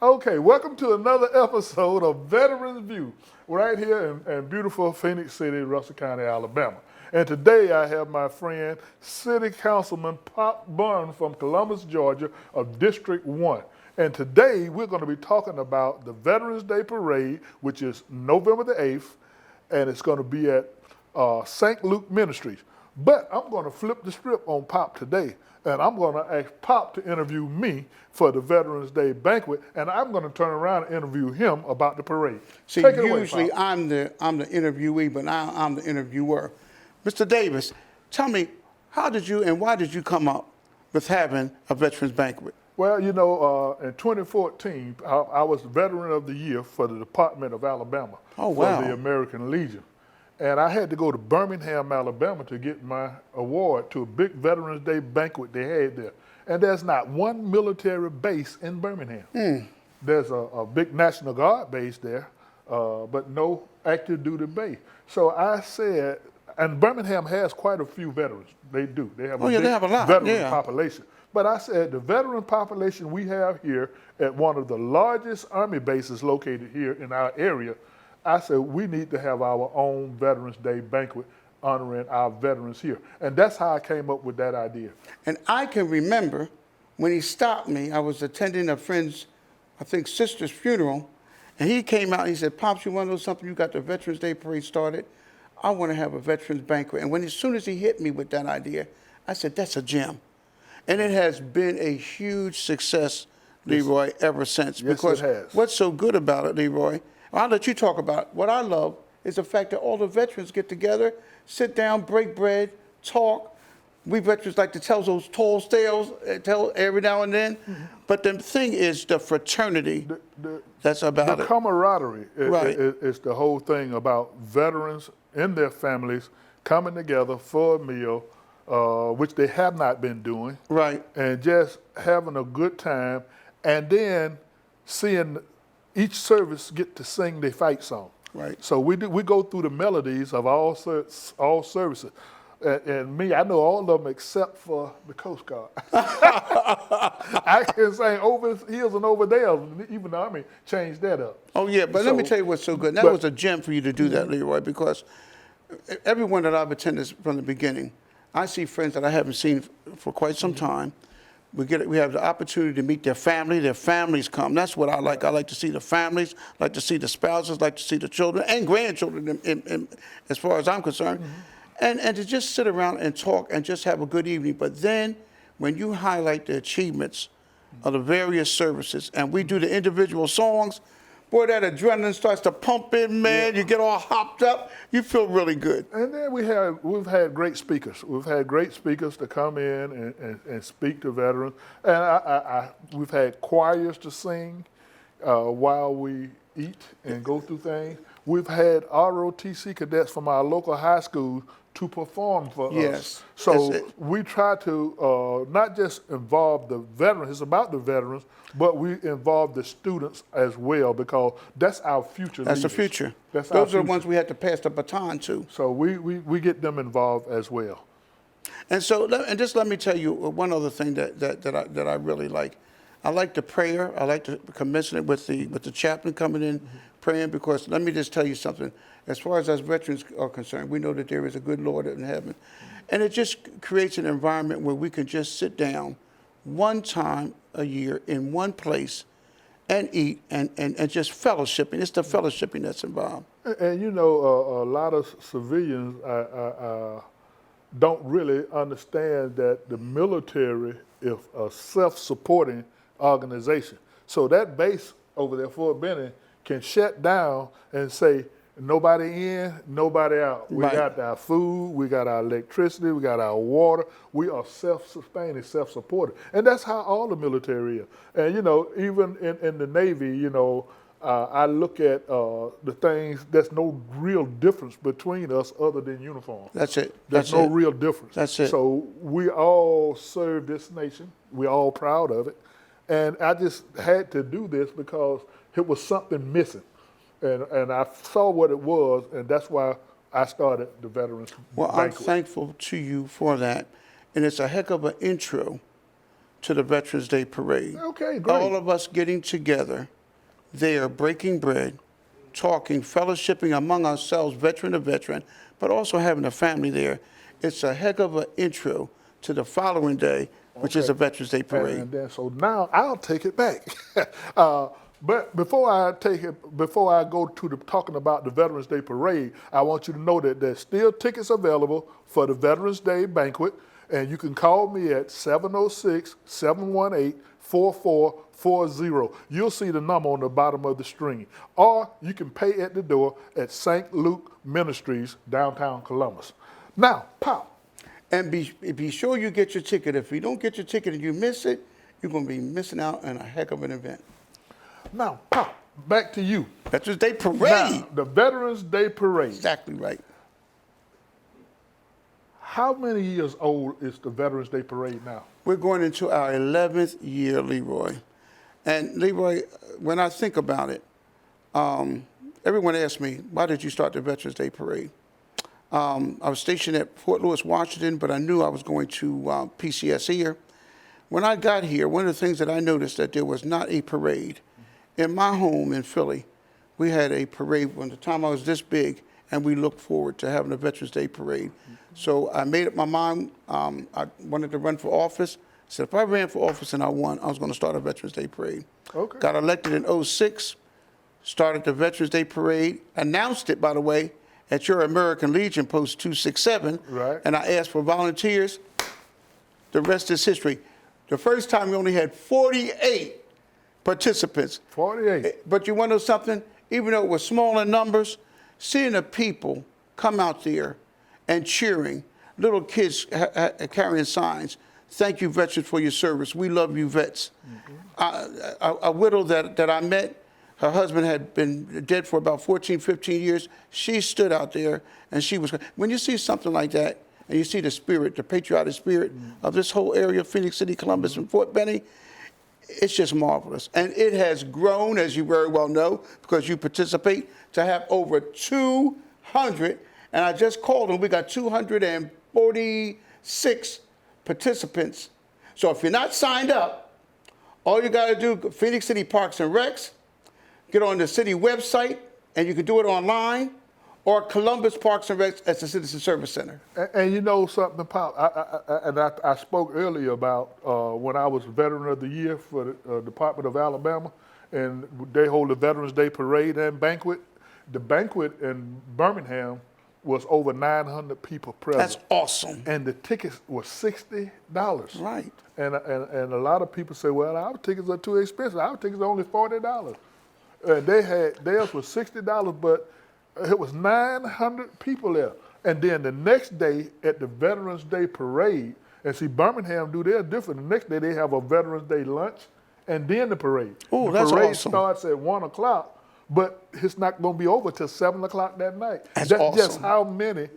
Okay, welcome to another episode of Veterans View, right here in beautiful Phoenix City, Russell County, Alabama. And today I have my friend, City Councilman Pop Bunn from Columbus, Georgia, of District 1. And today we're going to be talking about the Veterans Day Parade, which is November the 8th, and it's going to be at St. Luke Ministries. But I'm going to flip the script on Pop today, and I'm going to ask Pop to interview me for the Veterans Day banquet, and I'm going to turn around and interview him about the parade. See, Take it away, usually Pop. I'm the interviewee, but now I'm the interviewer. Mr. Davis, tell me, how did you and why did you come up with having a veterans banquet? Well, you know, in 2014, I was Veteran of the Year for the Department of Alabama Oh, for wow. the American Legion. And I had to go to Birmingham, Alabama to get my award to a big Veterans Day banquet they had there. And there's not one military base in Birmingham. There's a big National Guard base there, but no active duty base. So I said, and Birmingham has quite a few veterans. They do. They have Oh, yeah, big they have a lot, veteran yeah. population. But I said the veteran population we have here at one of the largest Army bases located here in our area, I said we need to have our own Veterans Day banquet honoring our veterans here. And that's how I came up with that idea. And I can remember when he stopped me, I was attending a friend's, I think, sister's funeral, and he came out and he said, Pops, you want to know something? You got the Veterans Day parade started. I want to have a veterans banquet. And as soon as he hit me with that idea, I said, that's a gem. And it has been a huge success, Leroy, ever since. Yes, because it has. What's so good about it, Leroy, I'll let you talk about it. What I love is the fact that all the veterans get together, sit down, break bread, talk. We veterans like to tell those tall tales, tell every now and then. But the thing is the fraternity that's about The it. camaraderie Right. is the whole thing about veterans and their families coming together for a meal, which they have not been doing. Right. And just having a good time, and then seeing each service get to sing their fight song. Right. So we go through the melodies of all services. And me, I know all of them except for the Coast Guard. I can sing over heels and over there. Even the Army changed that up. Oh, yeah, but let me tell you what's so good. That was a gem for you to do that, Leroy, because everyone that I've attended from the beginning, I see friends that I haven't seen for quite some time. We have the opportunity to meet their family. Their families come. That's what I like. I like to see the families, like to see the spouses, like to see the children and grandchildren, as far as I'm concerned. And to just sit around and talk and just have a good evening. But then when you highlight the achievements of the various services and we do the individual songs, boy, that adrenaline starts to pump in, man. You get all hopped up. You feel really good. And then we've had great speakers. We've had great speakers to come in and speak to veterans. And we've had choirs to sing while we eat and go through things. We've had ROTC cadets from our local high school to perform for us. So we try to not just involve the veterans, it's about the veterans, but we involve the students as well because that's our future That's leaders. the future. Those are the ones we had to pass the baton to. So we get them involved as well. And so, and just let me tell you one other thing that I really like. I like the prayer. I like to commensurate with the chaplain coming in praying, because let me just tell you something. As far as us veterans are concerned, we know that there is a good Lord in heaven. And it just creates an environment where we can just sit down one time a year in one place and eat and just fellowshipping. It's the fellowshipping that's involved. And you know, a lot of civilians don't really understand that the military is a self-supporting organization. So that base over there, Fort Benning, can shut down and say, nobody in, nobody out. We got our food, we got our electricity, we got our water. We are self-sustaining, self-supporting. And that's how all the military is. And, you know, even in the Navy, you know, I look at the things, there's no real difference between us other than uniform. That's it. There's no real difference. That's it. So we all serve this nation. We're all proud of it. And I just had to do this because it was something missing. And I saw what it was, and that's why I started the Veterans Well, Banquet. I'm thankful to you for that. And it's a heck of an intro to the Veterans Day Parade. Okay, great. All of us getting together there, breaking bread, talking, fellowshipping among ourselves, veteran to veteran, but also having a family there. It's a heck of an intro to the following day, which is the Veterans Day Parade. And then, so now I'll take it back. But before I go to talking about the Veterans Day Parade, I want you to know that there's still tickets available for the Veterans Day banquet, and you can call me at 706-718-4440. You'll see the number on the bottom of the screen. Or you can pay at the door at St. Luke Ministries, downtown Columbus. Now, Pop. And be sure you get your ticket. If you don't get your ticket and you miss it, you're going to be missing out on a heck of an event. Now, Pop, back to you. Veterans Day Parade. Now, the Veterans Day Parade. Exactly right. How many years old is the Veterans Day Parade now? We're going into our 11th year, Leroy. And Leroy, when I think about it, everyone asks me, why did you start the Veterans Day Parade? I was stationed at Fort Lewis, Washington, but I knew I was going to PCS here. When I got here, one of the things that I noticed that there was not a parade. In my home in Philly, we had a parade when the time I was this big, and we looked forward to having a Veterans Day Parade. So I made up my mind. I wanted to run for office. I said, if I ran for office and I won, I was going to start a Veterans Day Parade. Okay. Got elected in 2006, started the Veterans Day Parade, announced it, by the way, at your American Legion Post 267. Right. And I asked for volunteers. The rest is history. The first time we only had 48 participants. 48. But you want to know something? Even though it was small in numbers, seeing the people come out there and cheering, little kids carrying signs, thank you, veterans, for your service. We love you, vets. Mm-hmm. A widow that I met, her husband had been dead for about 14, 15 years. She stood out there and she was, when you see something like that, and you see the spirit, the patriotic spirit of this whole area, Phoenix City, Columbus, and Fort Benning, it's just marvelous. And it has grown, as you very well know, because you participate, to have over 200, and I just called them, we got 246 participants. So if you're not signed up, all you got to do, Phoenix City Parks and Recs, get on the city website, and you can do it online, or Columbus Parks and Recs at the Citizen Service Center. And you know something, Pop, I spoke earlier about when I was Veteran of the Year for the Department of Alabama, and they hold the Veterans Day Parade and banquet. The banquet in Birmingham was over 900 people present. That's awesome. And the tickets were $60. Right. And a lot of people say, well, our tickets are too expensive. Our tickets are only $40. And theirs was $60, but it was 900 people there. And then the next day at the Veterans Day Parade, and see, Birmingham do theirs different. The next day they have a Veterans Day lunch and then the parade. Oh, the that's parade awesome. starts at 1 o'clock, but it's not going to be over till 7 o'clock that night. That's That's awesome. just how many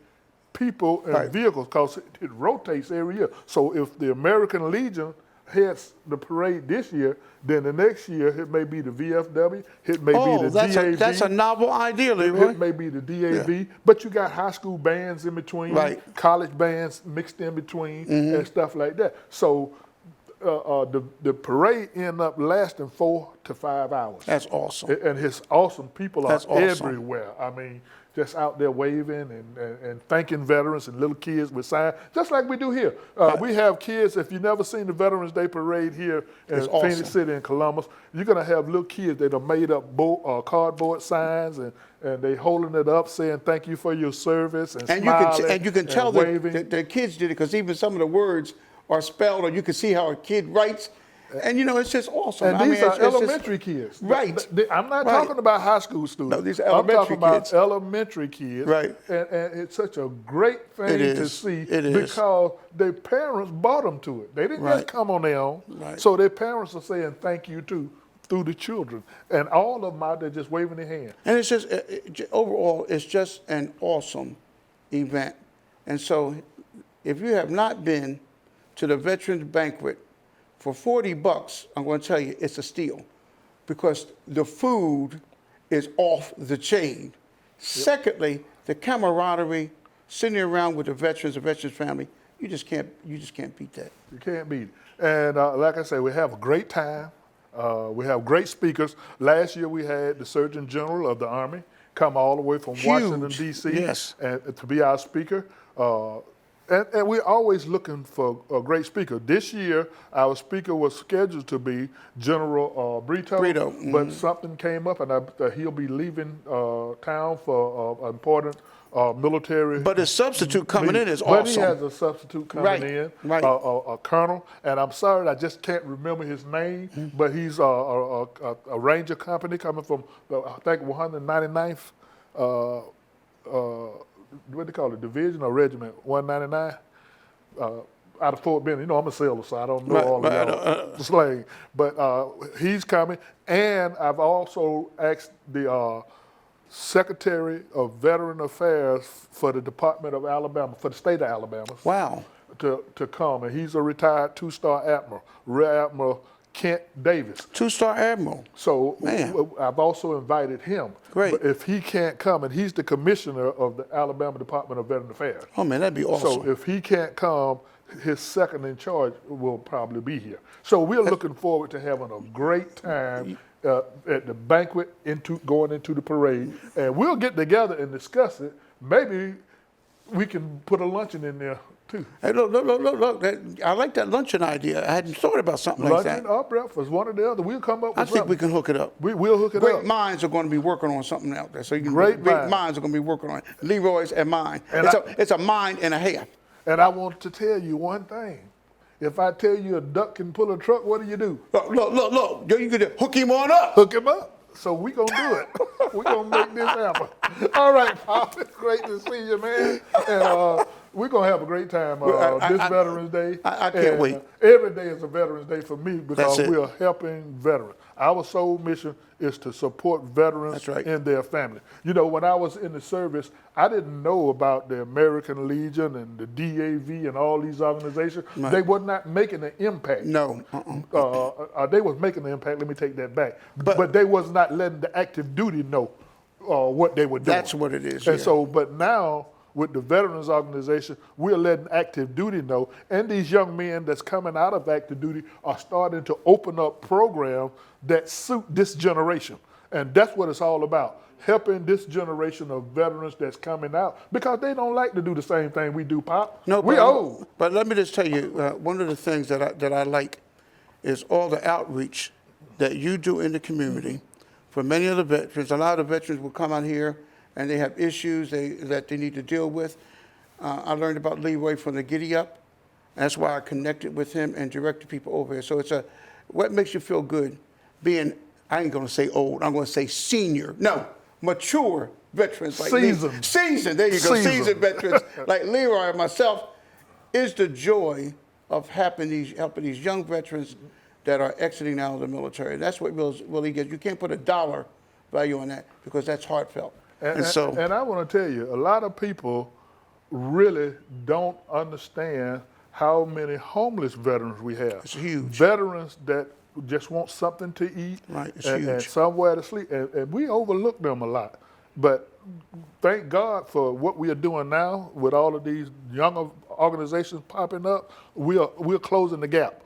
people and vehicles, because it rotates every year. So if the American Legion heads the parade this year, then the next year it may be the VFW, it may be the DAV. That's a novel idea, Leroy. It may be the DAV, but you got high school bands in between, college bands mixed in between, and stuff like that. So the parade end up lasting 4 to 5 hours. That's awesome. And his awesome people are awesome. everywhere. I mean, just out there waving and thanking veterans and little kids with signs, just like we do here. We have kids, if you've never seen the Veterans Day Parade here in Phoenix City and Columbus, you're going to have little kids that have made up cardboard signs and they holding it up saying thank you for your service and smiling and you can tell that the kids did it, because even some of the words are spelled, or you can see how a kid writes. And you know, it's just awesome. And these are elementary kids. Right. I'm not talking about high school students. No, these are elementary I'm talking kids. about elementary kids. Right. And it's such a great thing to see because their parents brought them to it. They didn't just come on their own. Right. So their parents are saying thank you too through the children. And all of them out there just waving their hand. And it's just, overall, it's just an awesome event. And so if you have not been to the Veterans Banquet, for $40, I'm going to tell you, it's a steal, because the food is off the chain. Secondly, the camaraderie, sitting around with the veterans family, you just can't beat that. You can't beat it. And like I say, we have a great time. We have great speakers. Last year we had the Surgeon General of the Army come all the way from Washington, D.C. Yes. and to be our speaker. And we're always looking for a great speaker. This year, our speaker was scheduled to be General Brito, but something came up, and he'll be leaving town for an important military. But his substitute coming in is But awesome. he has a substitute coming in, a colonel, and I'm sorry, I just can't remember his name, but he's a Ranger company coming from, I think, 199th, what do they call it, division or regiment, 199? Out of Fort Benning. You know, I'm a sailor, so I don't know all of the slang. But he's coming, and I've also asked the Secretary of Veteran Affairs for the Department of Alabama, for the state of Alabama. Wow. To come, and he's a retired two-star admiral, Rear Admiral Kent Davis. Two-star admiral. So Man. I've also invited him. Great. But if he can't come, and he's the commissioner of the Alabama Department of Veteran Affairs. Oh man, that'd be awesome. So if he can't come, his second in charge will probably be here. So we're looking forward to having a great time at the banquet, going into the parade, and we'll get together and discuss it. Maybe we can put a luncheon in there too. Hey, look! I like that luncheon idea. I hadn't thought about something like that. Luncheon or breakfast, one or the other. We'll come up with something. I think we can hook it up. We'll hook it up. Great minds are going to be working on something out there. So you can, Great minds are going to be working on it. Leroy's and mine. And it's a mind and a half. And I want to tell you one thing. If I tell you a duck can pull a truck, what do you do? Look. You can just hook him on up. Hook him up. So we're going to do it. We're going to make this happen. All right, Pop. It's great to see you, man. And we're going to have a great time this Veterans Day. I can't wait. Every day is a Veterans Day for me because That's it. we are helping veterans. Our sole mission is to support veterans That's right. and their family. You know, when I was in the service, I didn't know about the American Legion and the DAV and all these organizations. Right. They were not making an impact. No. They was making an impact. Let me take that back. But they was not letting the active duty know what they were doing. That's what it is. And yeah. so, but now with the Veterans Organization, we're letting active duty know, and these young men that's coming out of active duty are starting to open up programs that suit this generation. And that's what it's all about, helping this generation of veterans that's coming out, because they don't like to do the same thing we do, Pop. No, we old. But let me just tell you, one of the things that I like is all the outreach that you do in the community for many of the veterans. A lot of the veterans will come out here and they have issues that they need to deal with. I learned about Leroy from the Giddy Up. That's why I connected with him and directed people over here. So what makes you feel good being, I ain't gonna say old, I'm gonna say senior. No, mature veterans like Seasoned. Seasoned, there you go, Seasoned. seasoned veterans like Leroy and myself, is the joy of helping these young veterans that are exiting out of the military. That's what really gets. You can't put a dollar value on that because that's heartfelt. And I want to tell you, a lot of people really don't understand how many homeless veterans we have. It's huge. Veterans that just want something to eat, Right, it's and huge. somewhere to sleep. And we overlook them a lot. But thank God for what we are doing now with all of these young organizations popping up. We're closing the gap.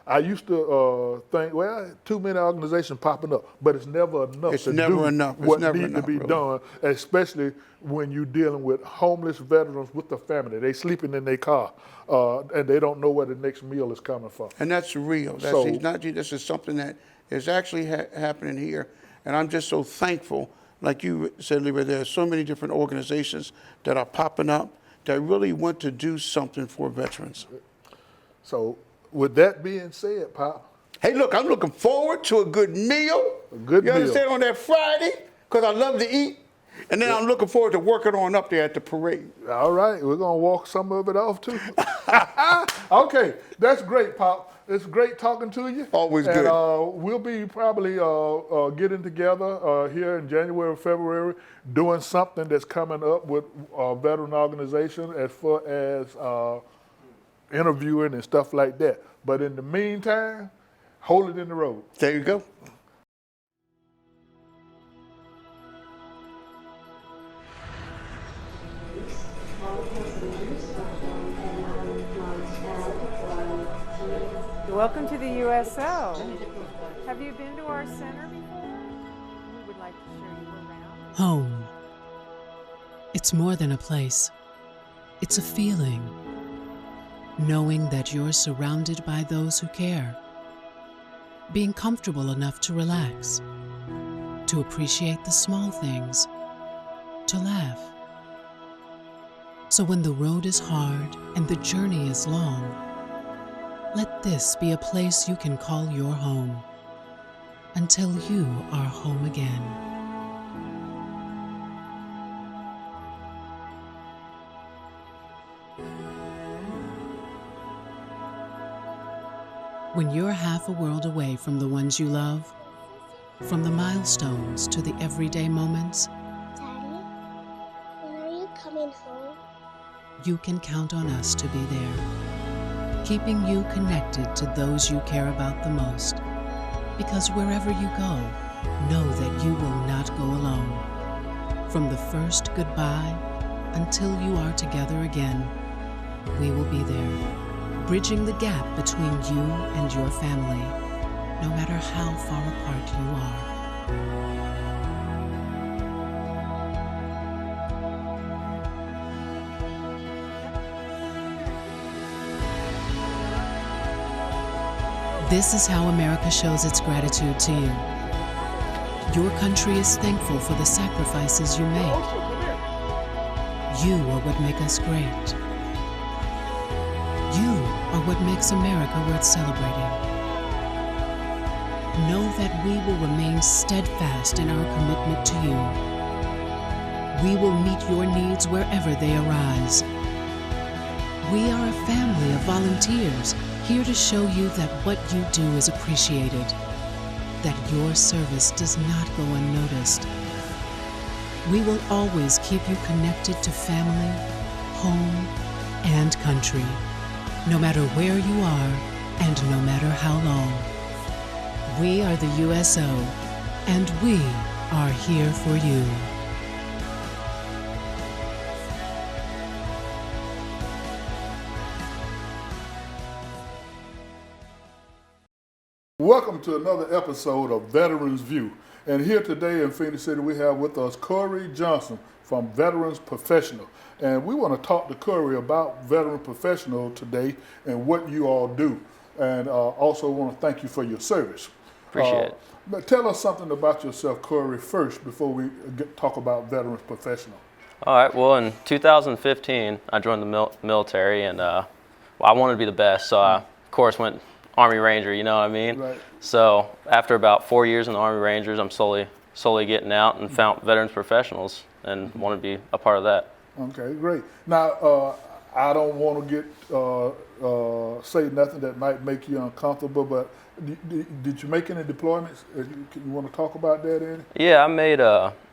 I used to think, well, too many organizations popping up, but it's never enough It's to never do enough. It's what never needs to enough, be really. done, especially when you're dealing with homeless veterans with the family. They sleeping in their car, and they don't know where the next meal is coming from. And that's real. This is something that is actually happening here. And I'm just so thankful, like you said, Leroy, there are so many different organizations that are popping up that really want to do something for veterans. So with that being said, Pop, Hey, look, I'm looking forward to a good meal. A good you meal. understand, on that Friday, because I love to eat. And then I'm looking forward to working on up there at the parade. all right, we're going to walk some of it off too. Okay, that's great, Pop. It's great talking to you. Always and, good. We'll be probably getting together here in January or February, doing something that's coming up with a veteran organization as far as interviewing and stuff like that. But in the meantime, hold it in the road. There you go. All the passengers are on Welcome to the USO. Have you been to our center before? We would like to show you around. Home. It's more than a place. It's a feeling. Knowing that you're surrounded by those who care. Being comfortable enough to relax. To appreciate the small things. To laugh. So when the road is hard and the journey is long, let this be a place you can call your home until you are home again. When you're half a world away from the ones you love, from the milestones to the everyday moments, Daddy, when are you coming home? you can count on us to be there, keeping you connected to those you care about the most. Because wherever you go, know that you will not go alone. From the first goodbye until you are together again, we will be there, bridging the gap between you and your family, no matter how far apart you are. This is how America shows its gratitude to you. Your country is thankful for the sacrifices you make. You are what make us great. You are what makes America worth celebrating. Know that we will remain steadfast in our commitment to you. We will meet your needs wherever they arise. We are a family of volunteers here to show you that what you do is appreciated, that your service does not go unnoticed. We will always keep you connected to family, home, and country, no matter where you are and no matter how long. We are the USO, and we are here for you. Welcome to another episode of Veterans View. And here today in Phoenix City, we have with us Corey Johnson from Veterans Professional. And we want to talk to Corey about Veteran Professional today and what you all do. And also want to thank you for your service. Appreciate it. But tell us something about yourself, Corey, first before we talk about Veterans Professional. All right. Well, in 2015, I joined the military, and I wanted to be the best. So I, of course, went Army Ranger. You know what I mean? Right. So after about 4 years in the Army Rangers, I'm slowly getting out and found Veterans Professionals, and want to be a part of that. Okay, great. Now, I don't want to get say nothing that might make you uncomfortable, but did you make any deployments? You want to talk about that, Eddie? Yeah, I made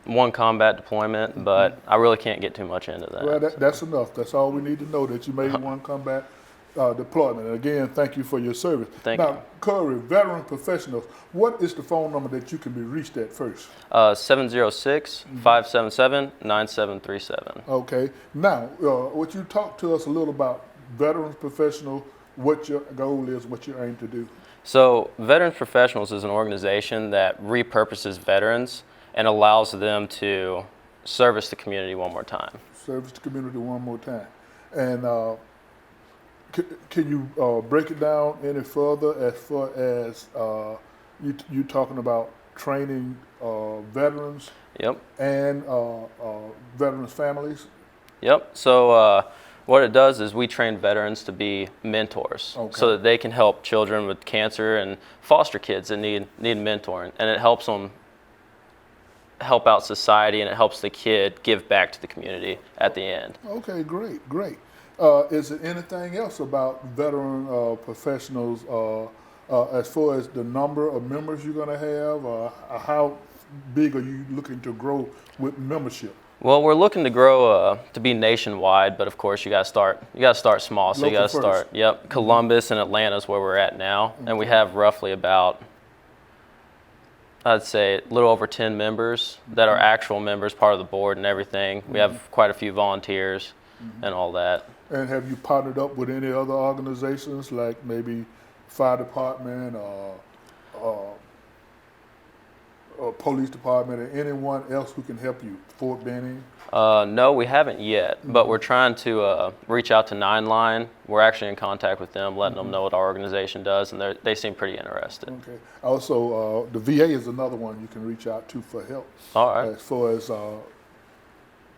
one combat deployment, but I really can't get too much into that. Well, that's enough. That's all we need to know, that you made one combat deployment. And again, thank you for your service. Thank you. Now, Corey, Veteran Professionals, what is the phone number that you can be reached at first? 706-577-9737. Okay. Now, would you talk to us a little about Veterans Professional, what your goal is, what you aim to do? So Veterans Professionals is an organization that repurposes veterans and allows them to service the community one more time. Service the community one more time. And can you break it down any further as far as you talking about training veterans? Yep. And veterans' families? Yep. So what it does is we train veterans to be mentors, so that they can help children with cancer and foster kids that need mentoring, and it helps them help out society, and it helps the kid give back to the community at the end. Okay, great. Is there anything else about veteran professionals as far as the number of members you're going to have? How big are you looking to grow with membership? Well, we're looking to grow to be nationwide, but of course you got to start small. So Local you got to start. first. Yep, Columbus and Atlanta is where we're at now, and we have roughly about, I'd say, a little over 10 members that are actual members, part of the board and everything. We have quite a few volunteers and all that. And have you partnered up with any other organizations, like maybe fire department, police department, or anyone else who can help you? Fort Benning? No, we haven't yet, but we're trying to reach out to 9 Line. We're actually in contact with them, letting them know what our organization does, and they seem pretty interested. Okay. Also, the VA is another one you can reach out to for help. All right. As far as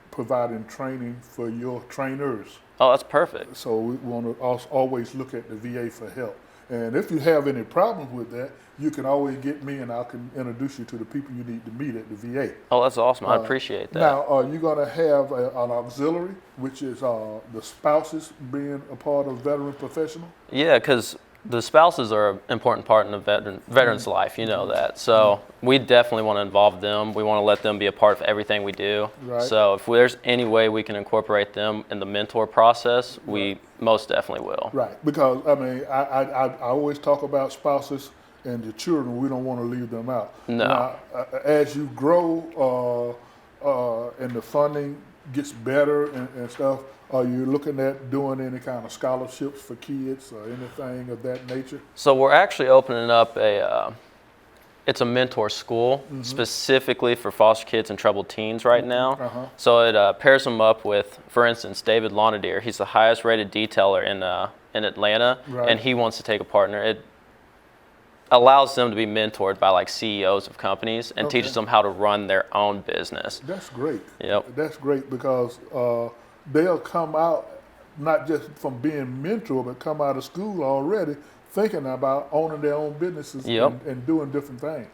providing training for your trainers. Oh, that's perfect. So we want to always look at the VA for help. And if you have any problems with that, you can always get me and I can introduce you to the people you need to meet at the VA. Oh, that's awesome. I appreciate that. Now, are you going to have an auxiliary, which is the spouses being a part of veteran professional? Yeah, because the spouses are an important part in a veteran's life, you know that. So we definitely want to involve them. We want to let them be a part of everything we do. Right. So if there's any way we can incorporate them in the mentor process, we most definitely will. Right, because I mean, I always talk about spouses and the children. We don't want to leave them out. No. Now, as you grow and the funding gets better and stuff, are you looking at doing any kind of scholarships for kids or anything of that nature? So we're actually opening up it's a mentor school specifically for foster kids and troubled teens right now. So it pairs them up with, for instance, David Lonadier. He's the highest rated detailer in Atlanta, and he wants to take a partner. It allows them to be mentored by like CEOs of companies and teaches them how to run their own business. That's great. Yep. That's great because they'll come out not just from being mentored, but come out of school already thinking about owning their own businesses and doing different things.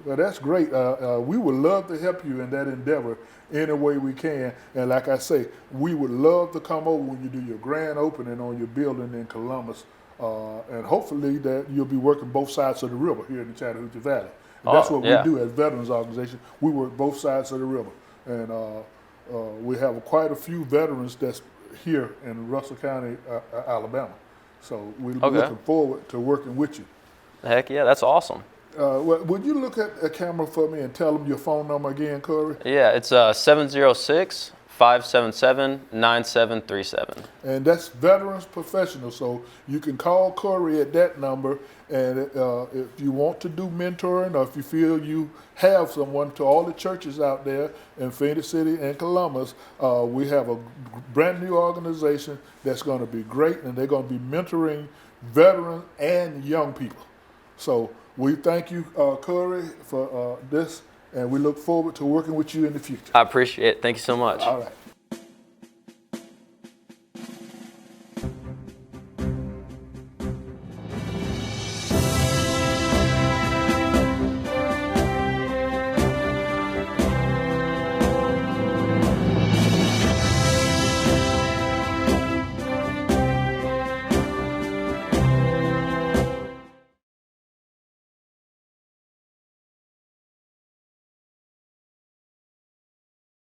Well, that's great. We would love to help you in that endeavor any way we can. And like I say, we would love to come over when you do your grand opening on your building in Columbus. And hopefully that you'll be working both sides of the river here in the Chattahoochee Valley. And that's what we do as Veterans Organization. We work both sides of the river. And we have quite a few veterans that's here in Russell County, Alabama. So we're looking forward to working with you. Heck yeah, that's awesome. Would you look at a camera for me and tell them your phone number again, Corey? Yeah, it's 706-577-9737. And that's Veterans Professional. So you can call Corey at that number. And if you want to do mentoring or if you feel you have someone, to all the churches out there in Phoenix City and Columbus, we have a brand new organization that's going to be great, and they're going to be mentoring veterans and young people. So we thank you, Corey, for this, and we look forward to working with you in the future. I appreciate it. Thank you so much. All right.